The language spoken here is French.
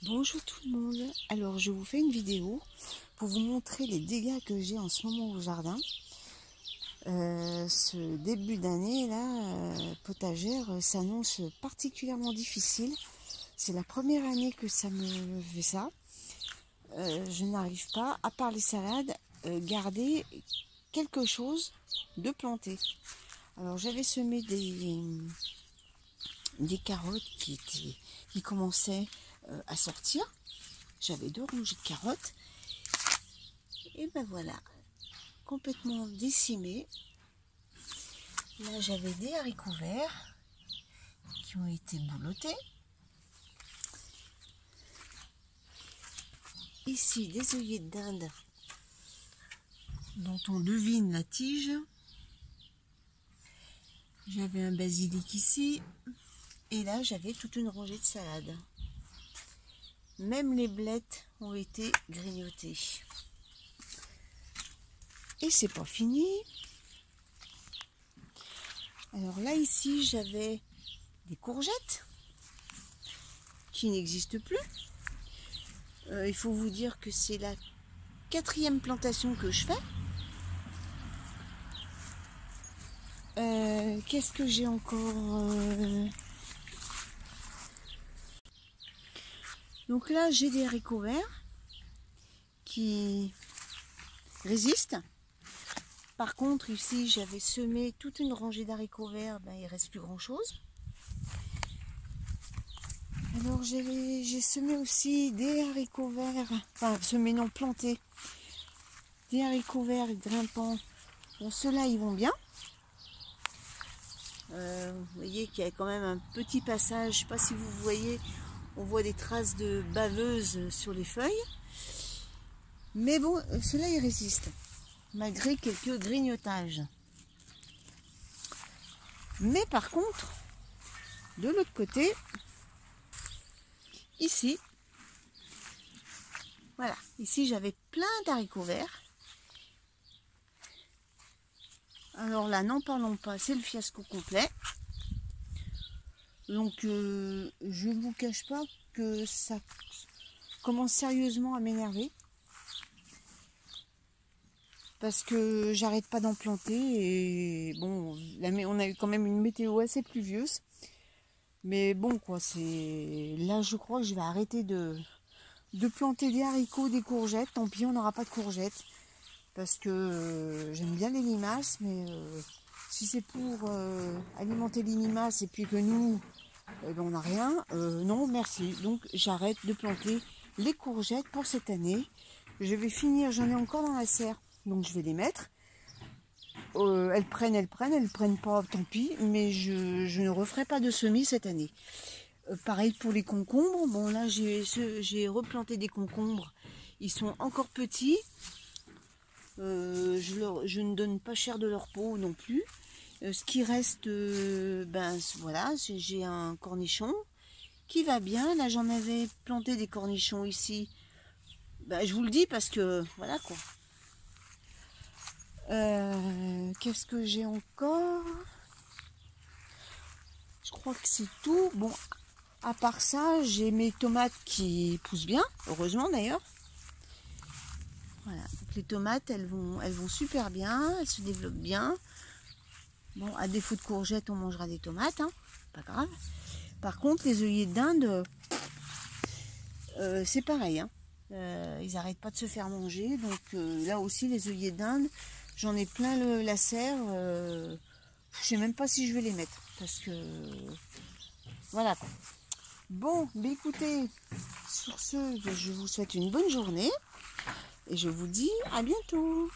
Bonjour tout le monde. Alors je vous fais une vidéo pour vous montrer les dégâts que j'ai en ce moment au jardin. Ce début d'année là, potagère, s'annonce particulièrement difficile. C'est la première année que ça me fait ça. Je n'arrive pas, à part les salades, garder quelque chose de planté. Alors j'avais semé des carottes qui commençaient à sortir. J'avais 2 rangées de carottes. Et ben voilà, complètement décimées. Là j'avais des haricots verts qui ont été boulottés. Ici des œillets de dinde dont on devine la tige. J'avais un basilic ici. Et là j'avais toute une rangée de salades. Même les blettes ont été grignotées. Et c'est pas fini. Alors là ici j'avais des courgettes qui n'existent plus. Il faut vous dire que c'est la 4e plantation que je fais. Qu'est-ce que j'ai encore Donc là j'ai des haricots verts qui résistent. Par contre ici j'avais semé toute une rangée d'haricots verts, ben, il ne reste plus grand chose. Alors j'ai semé aussi des haricots verts, enfin semé non, planté, des haricots verts grimpants. Bon, ceux-là ils vont bien. Vous voyez qu'il y a quand même un petit passage, je ne sais pas si vous voyez, on voit des traces de baveuse sur les feuilles. Mais bon, ceux-là ils résistent, malgré quelques grignotages. Mais par contre, de l'autre côté, ici, voilà, ici j'avais plein d'haricots verts. Alors là, n'en parlons pas, c'est le fiasco complet. Donc, je ne vous cache pas que ça commence sérieusement à m'énerver. Parce que j'arrête pas d'en planter. Et bon, on a eu quand même une météo assez pluvieuse. Mais bon, quoi, c'est... Là, je crois que je vais arrêter de planter des haricots, des courgettes. Tant pis, on n'aura pas de courgettes. Parce que j'aime bien les limaces, mais si c'est pour alimenter les limaces et puis que nous, ben, on n'a rien, non merci. Donc j'arrête de planter les courgettes pour cette année. Je vais finir, j'en ai encore dans la serre, donc je vais les mettre. Elles prennent pas, tant pis, mais je ne referai pas de semis cette année. Pareil pour les concombres. Bon là j'ai replanté des concombres, ils sont encore petits. Je ne donne pas cher de leur peau non plus. Ce qui reste, ben voilà, j'ai un cornichon qui va bien. Là j'en avais planté des cornichons ici. Ben, je vous le dis parce que voilà quoi. Qu'est-ce que j'ai encore? Je crois que c'est tout. Bon, à part ça, j'ai mes tomates qui poussent bien, heureusement d'ailleurs. Voilà, donc les tomates, elles vont super bien, elles se développent bien. Bon, à défaut de courgettes, on mangera des tomates, hein, pas grave. Par contre, les œillets de dinde, c'est pareil, hein. Ils n'arrêtent pas de se faire manger. Donc là aussi, les œillets de dinde, j'en ai plein la serre. Je sais même pas si je vais les mettre, parce que voilà. Bon, bah écoutez, sur ce, je vous souhaite une bonne journée. Et je vous dis à bientôt.